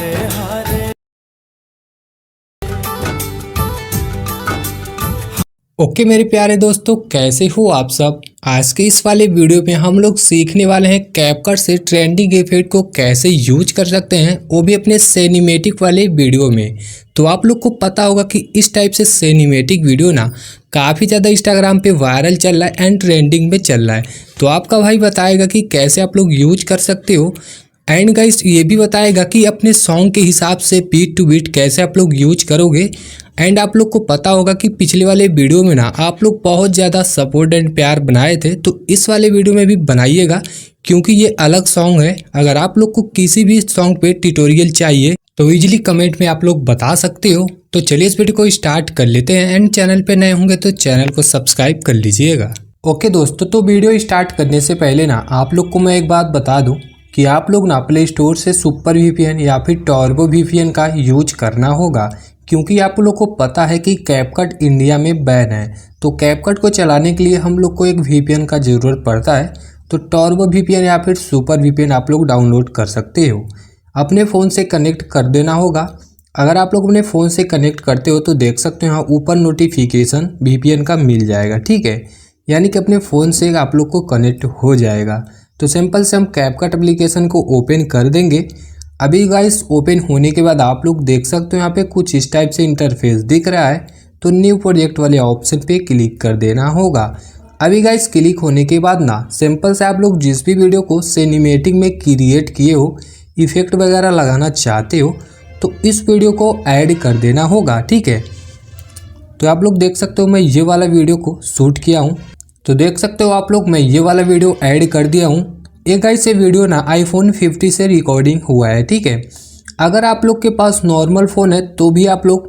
Hare Hare. Okay मेरे प्यारे दोस्तों, कैसे हो आप सब। आज के इस वाले वीडियो में हम लोग सीखने वाले हैं कैपकट से ट्रेंडिंग इफेक्ट को कैसे यूज कर सकते हैं, वो भी अपने सिनेमैटिक वाले वीडियो में। तो आप लोग को पता होगा कि इस टाइप से सिनेमैटिक वीडियो ना काफ़ी ज़्यादा इंस्टाग्राम पे वायरल चल रहा है एंड ट्रेंडिंग में चल रहा है। तो आपका भाई बताएगा कि कैसे आप लोग यूज कर सकते हो एंड गाइस ये भी बताएगा कि अपने सॉन्ग के हिसाब से बीट टू बीट कैसे आप लोग यूज करोगे। एंड आप लोग को पता होगा कि पिछले वाले वीडियो में ना आप लोग बहुत ज़्यादा सपोर्ट एंड प्यार बनाए थे, तो इस वाले वीडियो में भी बनाइएगा क्योंकि ये अलग सॉन्ग है। अगर आप लोग को किसी भी सॉन्ग पे ट्यूटोरियल चाहिए तो इजीली कमेंट में आप लोग बता सकते हो। तो चलिए इस वीडियो को स्टार्ट कर लेते हैं एंड चैनल पे नए होंगे तो चैनल को सब्सक्राइब कर लीजिएगा। ओके दोस्तों, तो वीडियो स्टार्ट करने से पहले ना आप लोग को मैं एक बात बता दूं कि आप लोग ना प्ले स्टोर से सुपर वीपीएन या फिर टर्बो वीपीएन का यूज करना होगा, क्योंकि आप लोग को पता है कि कैपकट इंडिया में बैन है। तो कैपकट को चलाने के लिए हम लोग को एक वीपीएन का ज़रूरत पड़ता है। तो टर्बो वीपीएन या फिर सुपर वीपीएन आप लोग डाउनलोड कर सकते हो। अपने फ़ोन से कनेक्ट कर देना होगा। अगर आप लोग अपने फ़ोन से कनेक्ट करते हो तो देख सकते हो यहाँ ऊपर नोटिफिकेशन वीपीएन का मिल जाएगा, ठीक है। यानी कि अपने फ़ोन से आप लोग को कनेक्ट हो जाएगा। तो सिंपल से हम कैपकट एप्लीकेशन को ओपन कर देंगे। अभी गाइस ओपन होने के बाद आप लोग देख सकते हो यहाँ पे कुछ इस टाइप से इंटरफेस दिख रहा है। तो न्यू प्रोजेक्ट वाले ऑप्शन पे क्लिक कर देना होगा। अभी गाइस क्लिक होने के बाद ना सिंपल से आप लोग जिस भी वीडियो को सिनेमैटिक में क्रिएट किए हो, इफेक्ट वगैरह लगाना चाहते हो, तो इस वीडियो को ऐड कर देना होगा, ठीक है। तो आप लोग देख सकते हो मैं ये वाला वीडियो को शूट किया हूँ। तो देख सकते हो आप लोग मैं ये वाला वीडियो ऐड कर दिया हूँ। ये गाइस ये वीडियो ना आईफोन 50 से रिकॉर्डिंग हुआ है, ठीक है। अगर आप लोग के पास नॉर्मल फ़ोन है तो भी आप लोग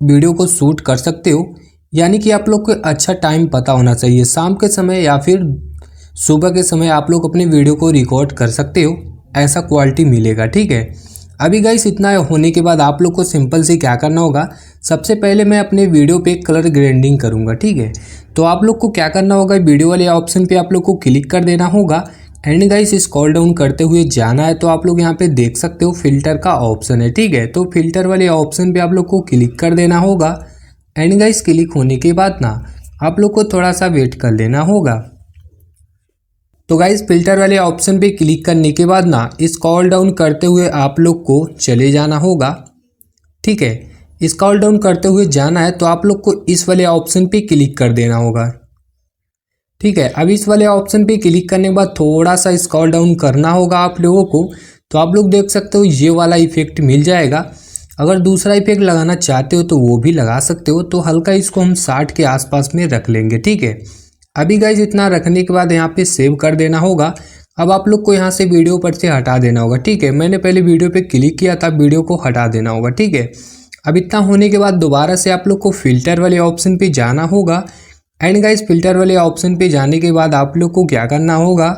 वीडियो को शूट कर सकते हो। यानी कि आप लोग को अच्छा टाइम पता होना चाहिए, शाम के समय या फिर सुबह के समय आप लोग अपने वीडियो को रिकॉर्ड कर सकते हो, ऐसा क्वालिटी मिलेगा, ठीक है। अभी गाइस इतना होने के बाद आप लोग को सिंपल से क्या करना होगा, सबसे पहले मैं अपने वीडियो पे कलर ग्रेडिंग करूँगा, ठीक है। तो आप लोग को क्या करना होगा, वीडियो वाले ऑप्शन पे आप लोग को क्लिक कर देना होगा एंड गाइस स्क्रॉल डाउन करते हुए जाना है। तो आप लोग यहाँ पे देख सकते हो फिल्टर का ऑप्शन है, ठीक है। तो फिल्टर वाले ऑप्शन पे आप लोग को क्लिक कर देना होगा एंड गाइस क्लिक होने के बाद ना आप लोग को थोड़ा सा वेट कर लेना होगा। तो गाइस फिल्टर वाले ऑप्शन पे क्लिक करने के बाद ना स्क्रॉल डाउन करते हुए आप लोग को चले जाना होगा, ठीक है। स्क्रॉल डाउन करते हुए जाना है तो आप लोग को इस वाले ऑप्शन पे क्लिक कर देना होगा, ठीक है। अब इस वाले ऑप्शन पे क्लिक करने के बाद थोड़ा सा स्क्रॉल डाउन करना होगा आप लोगों को। तो आप लोग देख सकते हो ये वाला इफेक्ट मिल जाएगा। अगर दूसरा इफेक्ट लगाना चाहते हो तो वो भी लगा सकते हो। तो हल्का इसको हम 60 के आसपास में रख लेंगे, ठीक है। अभी गाइज इतना रखने के बाद यहाँ पे सेव कर देना होगा। अब आप लोग को यहाँ से वीडियो पर से हटा देना होगा, ठीक है। मैंने पहले वीडियो पे क्लिक किया था, वीडियो को हटा देना होगा, ठीक है। अब इतना होने के बाद दोबारा से आप लोग को फिल्टर वाले ऑप्शन पे जाना होगा एंड गाइज फिल्टर वाले ऑप्शन पे जाने के बाद आप लोग को क्या करना होगा,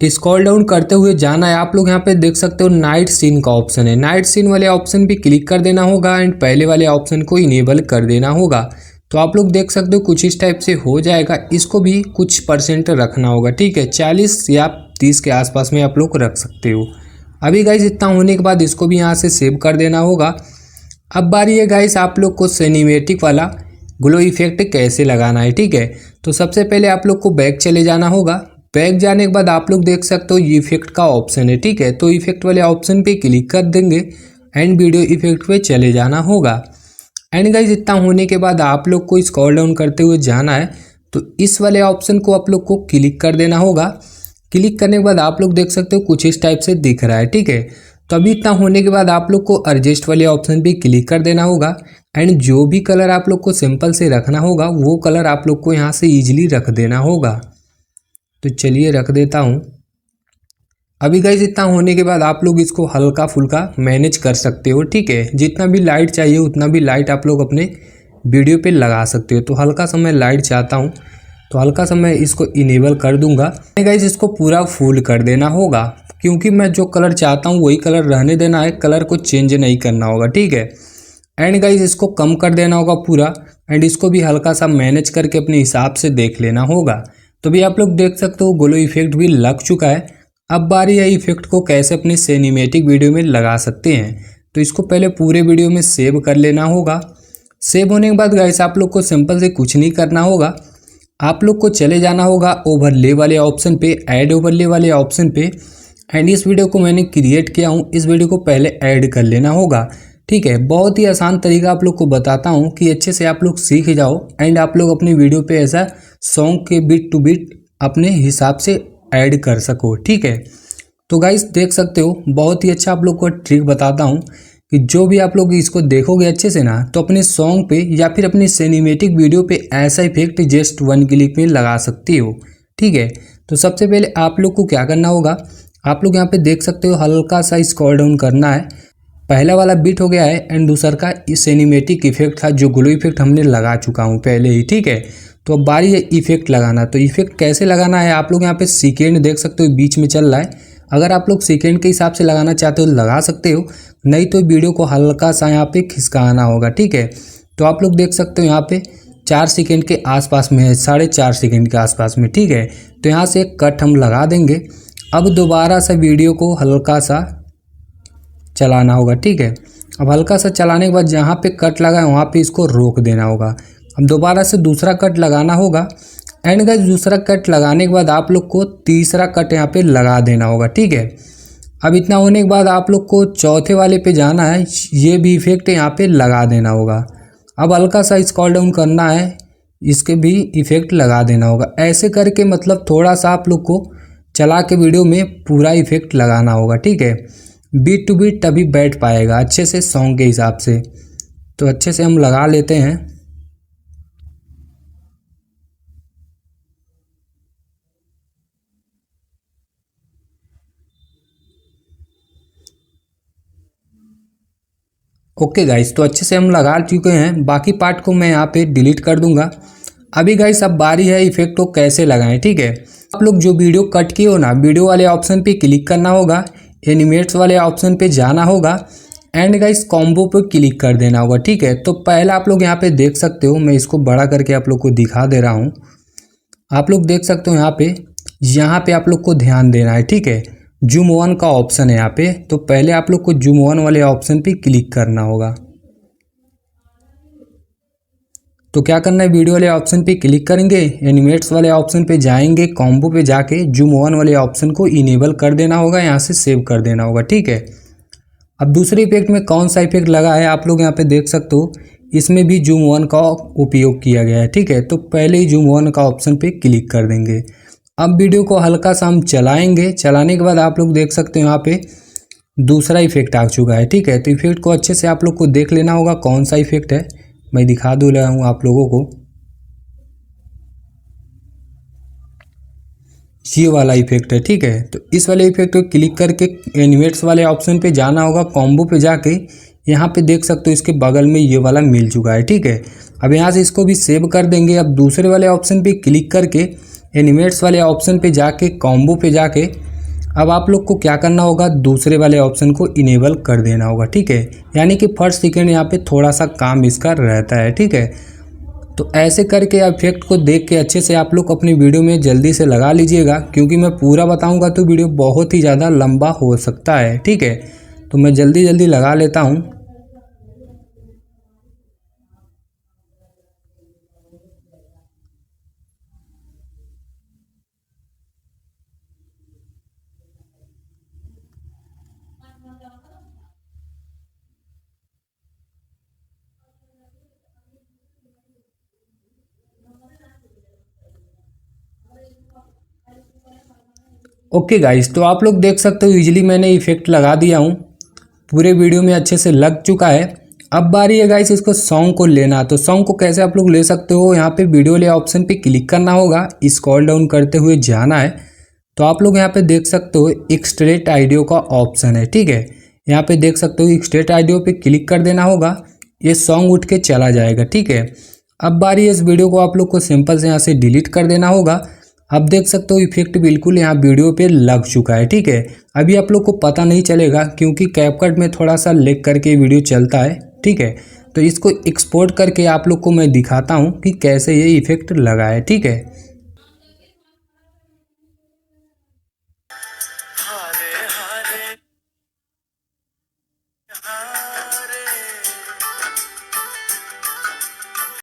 स्क्रॉल डाउन करते हुए जाना है। आप लोग यहाँ पे देख सकते हो नाइट सीन का ऑप्शन है, नाइट सीन वाले ऑप्शन पे क्लिक कर देना होगा एंड पहले वाले ऑप्शन को इनेबल कर देना होगा। तो आप लोग देख सकते हो कुछ इस टाइप से हो जाएगा। इसको भी कुछ परसेंट रखना होगा, ठीक है। 40 या 30 के आसपास में आप लोग रख सकते हो। अभी गाइज इतना होने के बाद इसको भी यहाँ से सेव कर देना होगा। अब बारी है गाइज आप लोग को सिनेमैटिक वाला ग्लो इफेक्ट कैसे लगाना है, ठीक है। तो सबसे पहले आप लोग को बैक चले जाना होगा। बैक जाने के बाद आप लोग देख सकते हो ये इफेक्ट का ऑप्शन है, ठीक है। तो इफेक्ट वाले ऑप्शन पे क्लिक कर देंगे एंड वीडियो इफेक्ट पे चले जाना होगा। एंड गाइज इतना होने के बाद आप लोग को स्क्रॉल डाउन करते हुए जाना है। तो इस वाले ऑप्शन को आप लोग को क्लिक कर देना होगा। क्लिक करने के बाद आप लोग देख सकते हो कुछ इस टाइप से दिख रहा है, ठीक है। तो अभी इतना होने के बाद आप लोग को एडजस्ट वाले ऑप्शन पे क्लिक कर देना होगा एंड जो भी कलर आप लोग को सिंपल से रखना होगा वो कलर आप लोग को यहाँ से इजीली रख देना होगा। तो चलिए रख देता हूँ। अभी गाइस इतना होने के बाद आप लोग इसको हल्का फुल्का मैनेज कर सकते हो, ठीक है। जितना भी लाइट चाहिए उतना भी लाइट आप लोग अपने वीडियो पे लगा सकते हो। तो हल्का सा मैं लाइट चाहता हूँ तो हल्का सा मैं इसको इनेबल कर दूंगा। गाइस इसको पूरा फुल कर देना होगा, क्योंकि मैं जो कलर चाहता हूँ वही कलर रहने देना है, कलर को चेंज नहीं करना होगा, ठीक है। एंड गाइस इसको कम कर देना होगा पूरा एंड इसको भी हल्का सा मैनेज करके अपने हिसाब से देख लेना होगा। तो भी आप लोग देख सकते हो ग्लो इफेक्ट भी लग चुका है। अब बारी है इफेक्ट को कैसे अपने सिनेमैटिक वीडियो में लगा सकते हैं। तो इसको पहले पूरे वीडियो में सेव कर लेना होगा। सेव होने के बाद गाइस आप लोग को सिंपल से कुछ नहीं करना होगा, आप लोग को चले जाना होगा ओवरले वाले ऑप्शन पे, ऐड ओवरले वाले ऑप्शन पे। एंड इस वीडियो को मैंने क्रिएट किया हूँ, इस वीडियो को पहले ऐड कर लेना होगा। ठीक है, बहुत ही आसान तरीका आप लोग को बताता हूँ कि अच्छे से आप लोग सीख जाओ एंड आप लोग अपनी वीडियो पे ऐसा सॉन्ग के बीट टू बीट अपने हिसाब से ऐड कर सको। ठीक है, तो गाइस देख सकते हो बहुत ही अच्छा आप लोग को ट्रिक बताता हूँ कि जो भी आप लोग इसको देखोगे अच्छे से ना, तो अपने सॉन्ग पे या फिर अपनी सिनेमैटिक वीडियो पे ऐसा इफेक्ट जस्ट 1 क्लिक में लगा सकती हो। ठीक है, तो सबसे पहले आप लोग को क्या करना होगा, आप लोग यहाँ पे देख सकते हो हल्का सा स्क्रॉल डाउन करना है। पहला वाला बीट हो गया है एंड दूसरा का सिनेमैटिक इफेक्ट था जो ग्लो इफेक्ट हमने लगा चुका हूँ पहले ही। ठीक है, तो अब बारी है इफेक्ट लगाना। तो इफेक्ट कैसे लगाना है, आप लोग यहाँ पे सेकेंड देख सकते हो बीच में चल रहा है, अगर आप लोग सेकेंड के हिसाब से लगाना चाहते हो लगा सकते हो, नहीं तो वीडियो को हल्का सा यहाँ पे खिसकाना होगा। ठीक है, तो आप लोग देख सकते हो यहाँ पे 4 सेकेंड के आसपास में है, 4.5 सेकेंड के आसपास में। ठीक है, तो यहाँ से एक कट हम लगा देंगे। अब दोबारा से वीडियो को हल्का सा चलाना होगा। ठीक है, अब हल्का सा चलाने के बाद जहाँ पे कट लगा है वहाँ पे इसको रोक देना होगा। अब दोबारा से दूसरा कट लगाना होगा एंड गाइस दूसरा कट लगाने के बाद आप लोग को तीसरा कट यहाँ पे लगा देना होगा। ठीक है, अब इतना होने के बाद आप लोग को चौथे वाले पे जाना है, ये भी इफेक्ट यहाँ पे लगा देना होगा। अब हल्का सा स्क्रॉल डाउन करना है, इसके भी इफेक्ट लगा देना होगा। ऐसे करके मतलब थोड़ा सा आप लोग को चला के वीडियो में पूरा इफेक्ट लगाना होगा। ठीक है, बीट टू बीट तभी बैठ पाएगा अच्छे से सॉन्ग के हिसाब से। तो अच्छे से हम लगा लेते हैं। ओके गाइस, तो अच्छे से हम लगा चुके हैं, बाकी पार्ट को मैं यहाँ पे डिलीट कर दूंगा। अभी गाइस अब बारी है इफेक्ट को कैसे लगाएं। ठीक है, आप लोग जो वीडियो कट किए हो ना, वीडियो वाले ऑप्शन पे क्लिक करना होगा, एनिमेट्स वाले ऑप्शन पे जाना होगा एंड गाइस कॉम्बो पे क्लिक कर देना होगा। ठीक है, तो पहला आप लोग यहाँ पे देख सकते हो, मैं इसको बड़ा करके आप लोग को दिखा दे रहा हूँ। आप लोग देख सकते हो यहाँ पे आप लोग को ध्यान देना है। ठीक है, जूम वन का ऑप्शन है यहाँ पे, तो पहले आप लोग को जूम वन वाले ऑप्शन पे क्लिक करना होगा। तो क्या करना है, वीडियो वाले ऑप्शन पे क्लिक करेंगे, एनिमेट्स वाले ऑप्शन पे जाएंगे, कॉम्बो पे जाके जूम वन वाले ऑप्शन को इनेबल कर देना होगा, यहाँ से सेव कर देना होगा। ठीक है, अब दूसरे इफेक्ट में कौन सा इफेक्ट लगा है आप लोग यहाँ पे देख सकते हो, इसमें भी जूम वन का उपयोग किया गया है। ठीक है, तो पहले ही जूम वन का ऑप्शन पे क्लिक कर देंगे। अब वीडियो को हल्का सा हम चलाएंगे, चलाने के बाद आप लोग देख सकते हो यहाँ पे दूसरा इफेक्ट आ चुका है। ठीक है, तो इफेक्ट को अच्छे से आप लोग को देख लेना होगा कौन सा इफेक्ट है, मैं दिखा दूँ रहा हूँ आप लोगों को। ये वाला इफेक्ट है। ठीक है, तो इस वाले इफेक्ट को क्लिक करके एनिमेट्स वाले ऑप्शन पे जाना होगा, कॉम्बो पे जाके यहाँ पे देख सकते हो इसके बगल में ये वाला मिल चुका है। ठीक है, अब यहाँ से इसको भी सेव कर देंगे। अब दूसरे वाले ऑप्शन पे क्लिक करके एनिमेट्स वाले ऑप्शन पे जाके कॉम्बो पे जाके अब आप लोग को क्या करना होगा, दूसरे वाले ऑप्शन को इनेबल कर देना होगा। ठीक है, यानी कि फर्स्ट सेकेंड यहाँ पे थोड़ा सा काम इसका रहता है। ठीक है, तो ऐसे करके इफेक्ट को देख के अच्छे से आप लोग अपनी वीडियो में जल्दी से लगा लीजिएगा, क्योंकि मैं पूरा बताऊंगा तो वीडियो बहुत ही ज़्यादा लंबा हो सकता है। ठीक है, तो मैं जल्दी जल्दी लगा लेता हूँ। ओके गाइस, तो आप लोग देख सकते हो इजीली मैंने इफेक्ट लगा दिया हूँ, पूरे वीडियो में अच्छे से लग चुका है। अब बारी है गाइस इसको सॉन्ग को लेना। तो सॉन्ग को कैसे आप लोग ले सकते हो, यहाँ पे वीडियो वाले ऑप्शन पे क्लिक करना होगा, स्क्रॉल डाउन करते हुए जाना है। तो आप लोग यहाँ पे देख सकते हो एक्सट्रैक्ट ऑडियो का ऑप्शन है। ठीक है, यहाँ पे देख सकते हो एक्सट्रैक्ट ऑडियो पे क्लिक कर देना होगा, ये सॉन्ग उठ के चला जाएगा। ठीक है, अब बारी है इस वीडियो को आप लोग को सिंपल से यहाँ से डिलीट कर देना होगा। अब देख सकते हो इफेक्ट बिल्कुल यहाँ वीडियो पे लग चुका है। ठीक है, अभी आप लोग को पता नहीं चलेगा क्योंकि कैपकट में थोड़ा सा लेग करके वीडियो चलता है। ठीक है, तो इसको एक्सपोर्ट करके आप लोग को मैं दिखाता हूँ कि कैसे ये इफेक्ट लगा है। ठीक है,